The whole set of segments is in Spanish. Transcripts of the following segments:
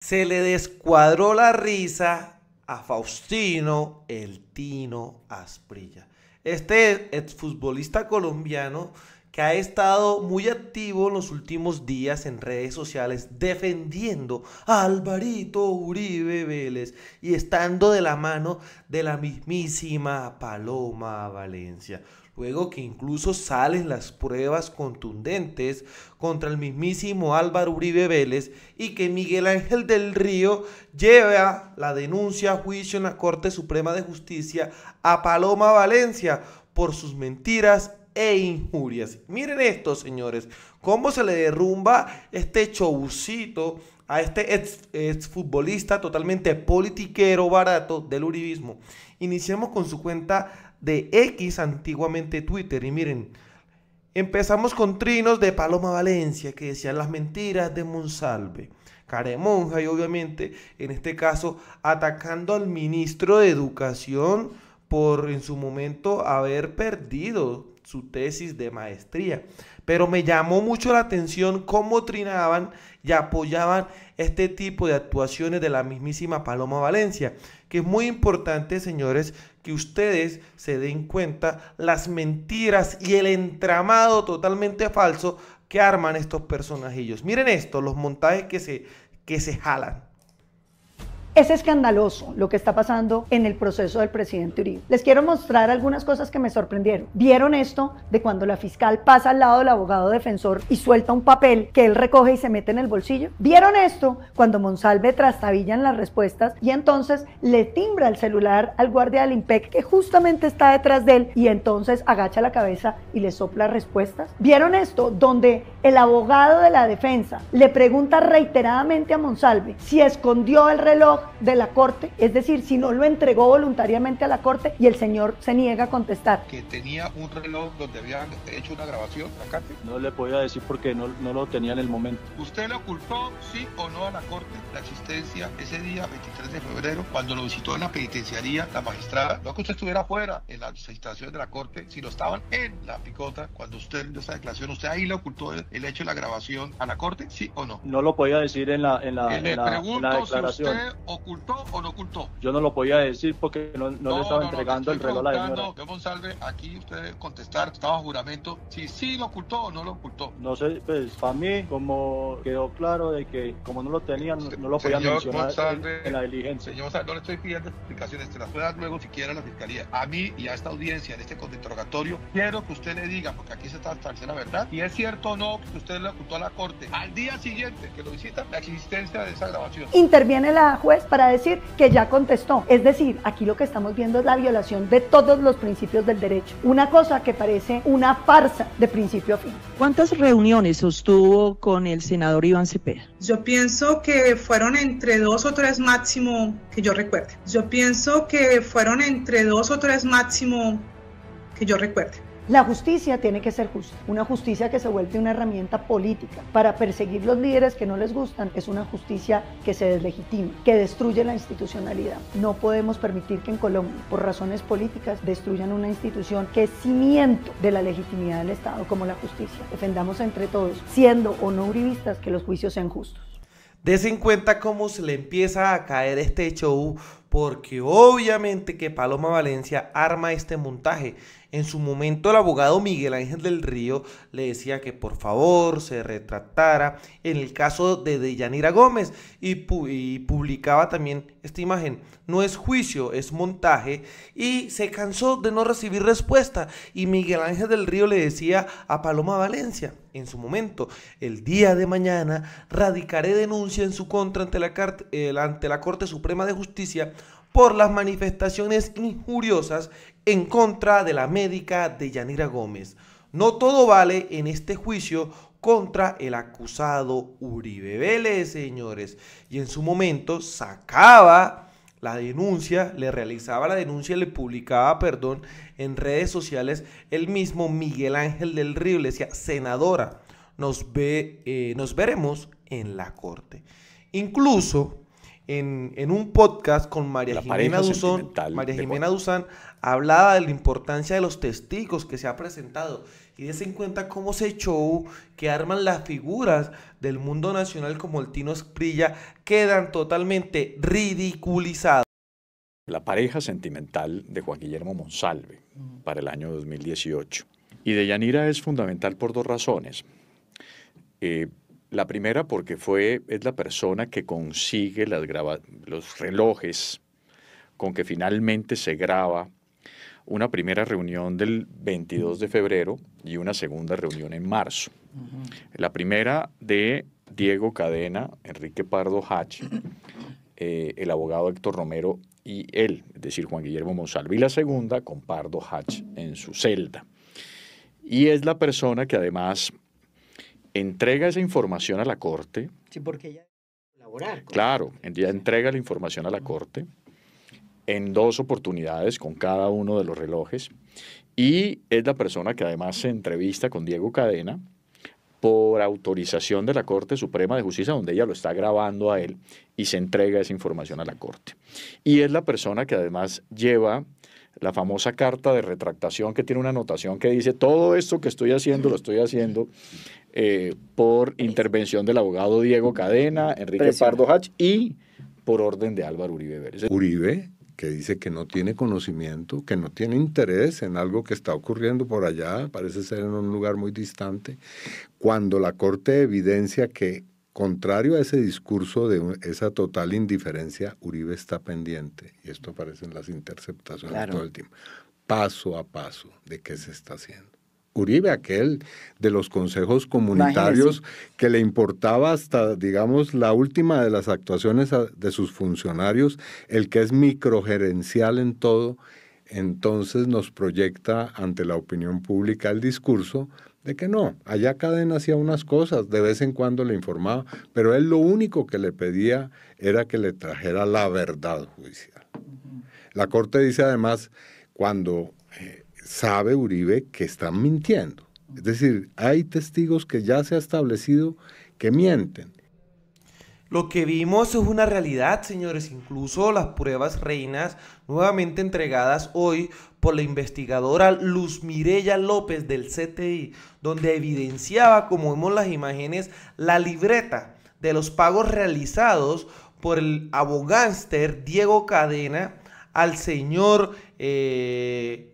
Se le descuadró la risa a Faustino el Tino Asprilla. Este exfutbolista colombiano que ha estado muy activo en los últimos días en redes sociales defendiendo a Alvarito Uribe Vélez y estando de la mano de la mismísima Paloma Valencia. Luego que incluso salen las pruebas contundentes contra el mismísimo Álvaro Uribe Vélez y que Miguel Ángel del Río lleva la denuncia a juicio en la Corte Suprema de Justicia a Paloma Valencia por sus mentiras e injurias. Miren esto, señores, cómo se le derrumba este showcito a este exfutbolista totalmente politiquero barato del uribismo. Iniciamos con su cuenta de X, antiguamente Twitter, y miren, empezamos con trinos de Paloma Valencia que decían las mentiras de Monsalve, Caremonja, y obviamente en este caso atacando al ministro de Educación por en su momento haber perdido su tesis de maestría. Pero me llamó mucho la atención cómo trinaban y apoyaban este tipo de actuaciones de la mismísima Paloma Valencia, que es muy importante, señores, que ustedes se den cuenta las mentiras y el entramado totalmente falso que arman estos personajillos. Miren esto, los montajes que se jalan. Es escandaloso lo que está pasando en el proceso del presidente Uribe. Les quiero mostrar algunas cosas que me sorprendieron. ¿Vieron esto de cuando la fiscal pasa al lado del abogado defensor y suelta un papel que él recoge y se mete en el bolsillo? ¿Vieron esto cuando Monsalve trastabilla en las respuestas y entonces le timbra el celular al guardia del IMPEC que justamente está detrás de él y entonces agacha la cabeza y le sopla respuestas? ¿Vieron esto donde el abogado de la defensa le pregunta reiteradamente a Monsalve si escondió el reloj de la corte, es decir, si no lo entregó voluntariamente a la corte, y el señor se niega a contestar? Que tenía un reloj donde habían hecho una grabación, la Cate. No le podía decir porque no lo tenía en el momento. ¿Usted le ocultó, sí o no, a la corte la existencia ese día, 23 de febrero, cuando lo visitó en la penitenciaría la magistrada? No que usted estuviera afuera en las instalaciones de la corte, sino estaban en la picota cuando usted dio esa declaración. ¿Usted ahí le ocultó el hecho de la grabación a la corte, sí o no? No lo podía decir en la pregunto declaración. Si usted ocultó o no ocultó. Yo no lo podía decir porque no le estaba entregando el reloj a la señora. Yo, Monsalve, aquí usted debe contestar, estaba juramento, si sí lo ocultó o no lo ocultó. No sé, pues para mí como quedó claro de que como no lo tenían, no lo podía mencionar Monsalve, en la diligencia. Señor Monsalve, no le estoy pidiendo explicaciones, te las puede dar luego si quiere a la fiscalía. A mí y a esta audiencia en este interrogatorio, quiero que usted le diga, porque aquí se está estableciendo la verdad, y es cierto o no que usted le ocultó a la corte al día siguiente que lo visita la existencia de esa grabación. Interviene la juez para decir que ya contestó. Es decir, aquí lo que estamos viendo es la violación de todos los principios del derecho. Una cosa que parece una farsa de principio a fin. ¿Cuántas reuniones sostuvo con el senador Iván Cepeda? Yo pienso que fueron entre 2 o 3 máximo que yo recuerde. La justicia tiene que ser justa. Una justicia que se vuelve una herramienta política para perseguir los líderes que no les gustan es una justicia que se deslegitima, que destruye la institucionalidad. No podemos permitir que en Colombia, por razones políticas, destruyan una institución que es cimiento de la legitimidad del Estado como la justicia. Defendamos entre todos, siendo o no uribistas, que los juicios sean justos. Desen cuenta cómo se le empieza a caer este show, porque obviamente que Paloma Valencia arma este montaje. En su momento el abogado Miguel Ángel del Río le decía que por favor se retractara en el caso de Deyanira Gómez y publicaba también esta imagen. No es juicio, es montaje, y se cansó de no recibir respuesta, y Miguel Ángel del Río le decía a Paloma Valencia en su momento: el día de mañana radicaré denuncia en su contra ante la Corte Suprema de Justicia por las manifestaciones injuriosas en contra de la médica Deyanira Gómez. No todo vale en este juicio contra el acusado Uribe Vélez, señores. Y en su momento sacaba la denuncia, le realizaba la denuncia y le publicaba, en redes sociales el mismo Miguel Ángel del Río. Le decía: senadora, nos veremos en la corte. Incluso en un podcast con María Jimena Duzán, hablaba de la importancia de los testigos que se ha presentado y des en cuenta cómo ese show que arman las figuras del mundo nacional como el Tino Asprilla quedan totalmente ridiculizados. La pareja sentimental de Juan Guillermo Monsalve para el año 2018 y de Yanira es fundamental por dos razones. La primera porque es la persona que consigue los relojes con que finalmente se graba una primera reunión del 22 de febrero y una segunda reunión en marzo. La primera de Diego Cadena, Enrique Pardo Hach, el abogado Héctor Romero y él, es decir, Juan Guillermo Monsalve, y la segunda con Pardo Hach en su celda. Y es la persona que además entrega esa información a la Corte. Sí, porque ella debe colaborar. Claro, ella entrega la información a la Corte en 2 oportunidades con cada uno de los relojes y es la persona que además se entrevista con Diego Cadena por autorización de la Corte Suprema de Justicia, donde ella lo está grabando a él y se entrega esa información a la Corte. Y es la persona que además lleva la famosa carta de retractación que tiene una anotación que dice todo esto que estoy haciendo, lo estoy haciendo por intervención del abogado Diego Cadena, Enrique Pardo Hach y por orden de Álvaro Uribe Vélez. Uribe, que dice que no tiene conocimiento, que no tiene interés en algo que está ocurriendo por allá, parece ser en un lugar muy distante, cuando la Corte evidencia que, contrario a ese discurso de esa total indiferencia, Uribe está pendiente, y esto aparece en las interceptaciones todo el tiempo, paso a paso de qué se está haciendo. Uribe, aquel de los consejos comunitarios que le importaba hasta, digamos, la última de las actuaciones de sus funcionarios, el que es microgerencial en todo, entonces nos proyecta ante la opinión pública el discurso de que no, allá Cadena hacía unas cosas, de vez en cuando le informaba, pero él lo único que le pedía era que le trajera la verdad judicial. La Corte dice además, cuando sabe Uribe que están mintiendo. Es decir, hay testigos que ya se ha establecido que mienten. Lo que vimos es una realidad, señores, incluso las pruebas reinas nuevamente entregadas hoy por la investigadora Luz Mireya López del CTI, donde evidenciaba, como vemos las imágenes, la libreta de los pagos realizados por el abogánster Diego Cadena al señor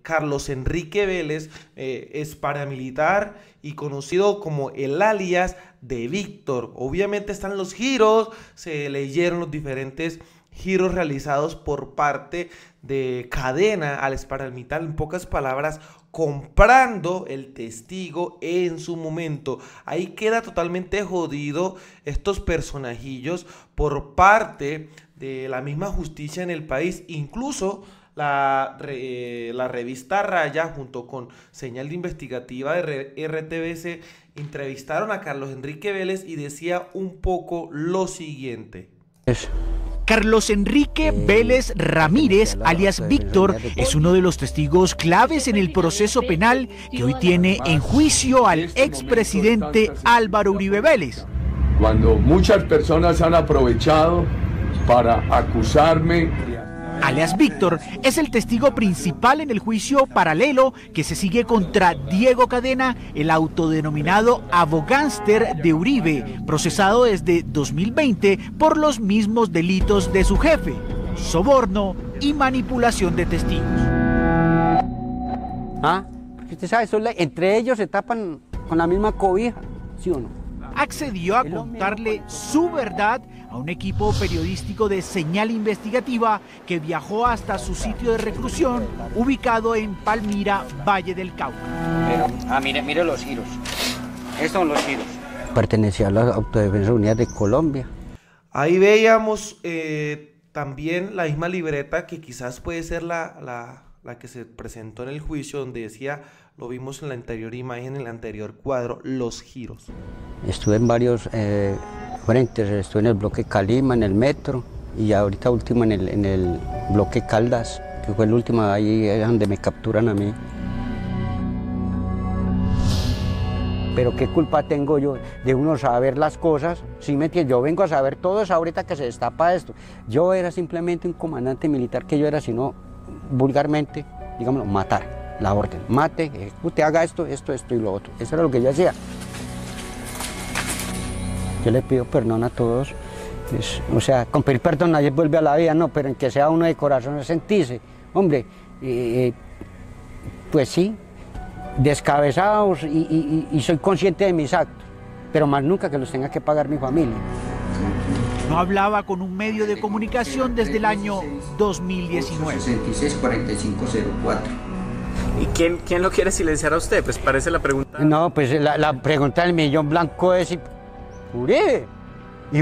Carlos Enrique Vélez, es paramilitar y conocido como el alias de Víctor. Obviamente están los giros, se leyeron los diferentes giros realizados por parte de Cadena al paramilitar, en pocas palabras, comprando el testigo en su momento. Ahí queda totalmente jodido estos personajillos por parte de la misma justicia en el país. Incluso la revista Raya junto con Señal de Investigativa de RTBC entrevistaron a Carlos Enrique Vélez y decía un poco lo siguiente. Carlos Enrique Vélez Ramírez, alias Víctor, es uno de los testigos claves en el proceso penal que hoy tiene en juicio al expresidente Álvaro Uribe Vélez. Cuando muchas personas han aprovechado para acusarme. Alias Víctor es el testigo principal en el juicio paralelo que se sigue contra Diego Cadena, el autodenominado abogánster de Uribe, procesado desde 2020 por los mismos delitos de su jefe, soborno y manipulación de testigos. Porque usted sabe, entre ellos se tapan con la misma cobija, ¿sí o no? Accedió a contarle su verdad a un equipo periodístico de Señal Investigativa que viajó hasta su sitio de reclusión ubicado en Palmira, Valle del Cauca. Pero, mire los giros. Estos son los giros. Pertenecía a la Autodefensa Unida de Colombia. Ahí veíamos también la misma libreta que quizás puede ser la que se presentó en el juicio, donde decía, lo vimos en la anterior imagen, en el anterior cuadro, los giros. Estuve en varios frentes, estuve en el bloque Calima, en el metro, y ahorita último en el bloque Caldas, que fue el último, ahí es donde me capturan a mí. pero ¿qué culpa tengo yo de uno saber las cosas? ¿Sí me entiendes? Yo vengo a saber todo eso ahorita que se destapa esto. Yo era simplemente un comandante militar, que yo era, sino vulgarmente, digámoslo, matar, la orden. Mate, ejecute, haga esto, esto, esto y lo otro. Eso era lo que yo hacía. Yo le pido perdón a todos. O sea, con pedir perdón nadie vuelve a la vida, no, pero en que sea uno de corazón sentirse, hombre, pues sí, descabezados y soy consciente de mis actos, pero más nunca que los tenga que pagar mi familia. No hablaba con un medio de comunicación desde el año 2019. 664504. ¿Y quién lo quiere silenciar a usted? Pues parece la pregunta. No, pues la pregunta del millón blanco es, Uribe, y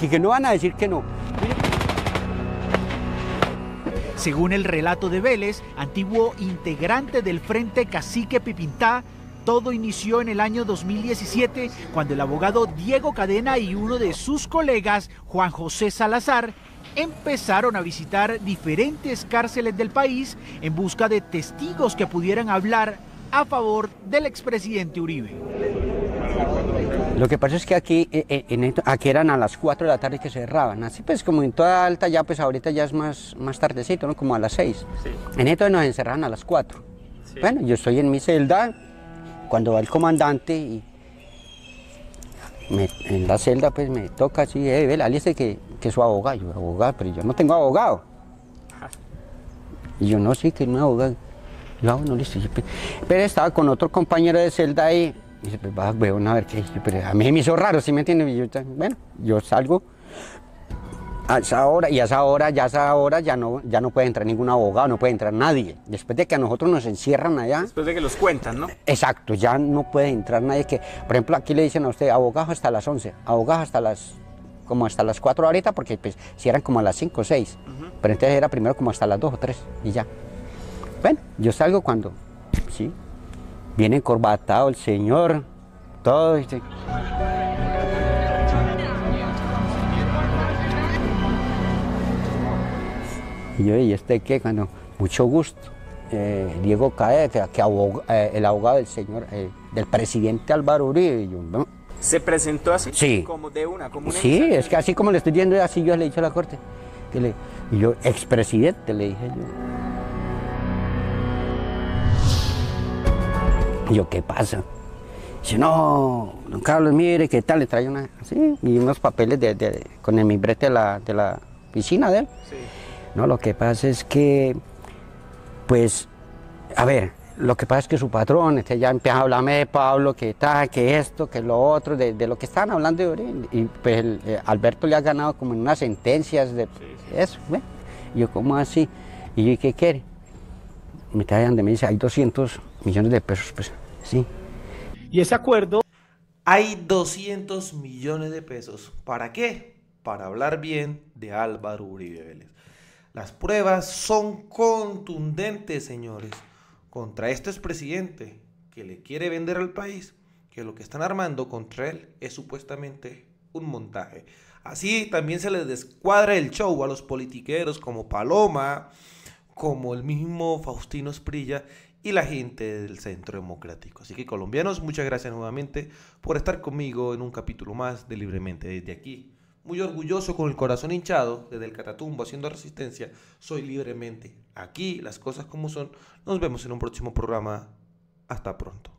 que no van a decir que no. Según el relato de Vélez, antiguo integrante del Frente Cacique Pipintá, todo inició en el año 2017, cuando el abogado Diego Cadena y uno de sus colegas, Juan José Salazar, empezaron a visitar diferentes cárceles del país en busca de testigos que pudieran hablar a favor del expresidente Uribe. Lo que pasa es que aquí eran a las 4 de la tarde que cerraban, así pues como en toda Alta ya pues ahorita ya es más tardecito, ¿no? Como a las 6. Sí. En esto nos encerraban a las 4. Sí. Bueno, yo estoy en mi celda, cuando va el comandante y en la celda pues me toca así, vela, dice que su abogado, yo abogado, pero yo no tengo abogado. Y yo no, sí que no abogado. Yo, no, listo. Pero estaba con otro compañero de celda ahí. Y dice, pues va, weón, a ver qué. Pero a mí me hizo raro, ¿sí me entiendes? Bueno, yo salgo a esa hora, y a esa hora ya no puede entrar ningún abogado, no puede entrar nadie. Después de que a nosotros nos encierran allá. Después de que los cuentan, ¿no? Exacto, ya no puede entrar nadie que, por ejemplo, aquí le dicen a usted, abogado hasta las 11, abogado hasta las 4 ahorita, porque pues si eran como a las 5 o 6. Pero entonces era primero como hasta las 2 o 3 y ya. Bueno, yo salgo cuando, sí. Viene encorbatado el señor, todo. Y yo, ¿y este qué? Cuando, mucho gusto. Diego Cadena, el abogado del señor, del presidente Álvaro Uribe. Y yo, ¿no? ¿Se presentó así? Sí. Como de una, como una sí, es que así como le estoy diciendo, así yo le he dicho a la corte. Y yo, expresidente, le dije yo. Y yo, ¿qué pasa? Dice, no, don Carlos, mire, ¿qué tal? Le trae y unos papeles con el membrete de la piscina de él. Sí. No, lo que pasa es que, pues, a ver, lo que pasa es que su patrón ya empieza a hablarme de Pablo, que tal, que esto, que lo otro, de lo que estaban hablando de Uribe. Y pues Alberto le ha ganado como en unas sentencias de eso, ¿ve? Y yo, ¿cómo así? Y yo, ¿qué quiere? Me trae donde me dice, hay 200 millones de pesos, pues, sí. Y ese acuerdo... Hay 200 millones de pesos. ¿Para qué? Para hablar bien de Álvaro Uribe Vélez. Las pruebas son contundentes, señores, contra este expresidente que le quiere vender al país que lo que están armando contra él es supuestamente un montaje. Así también se les descuadra el show a los politiqueros como Paloma, como el mismo Faustino Asprilla y la gente del Centro Democrático. Así que, colombianos, muchas gracias nuevamente por estar conmigo en un capítulo más de Libremente. Desde aquí, muy orgulloso, con el corazón hinchado, desde el Catatumbo haciendo resistencia, soy Libremente. Aquí las cosas como son. Nos vemos en un próximo programa. Hasta pronto.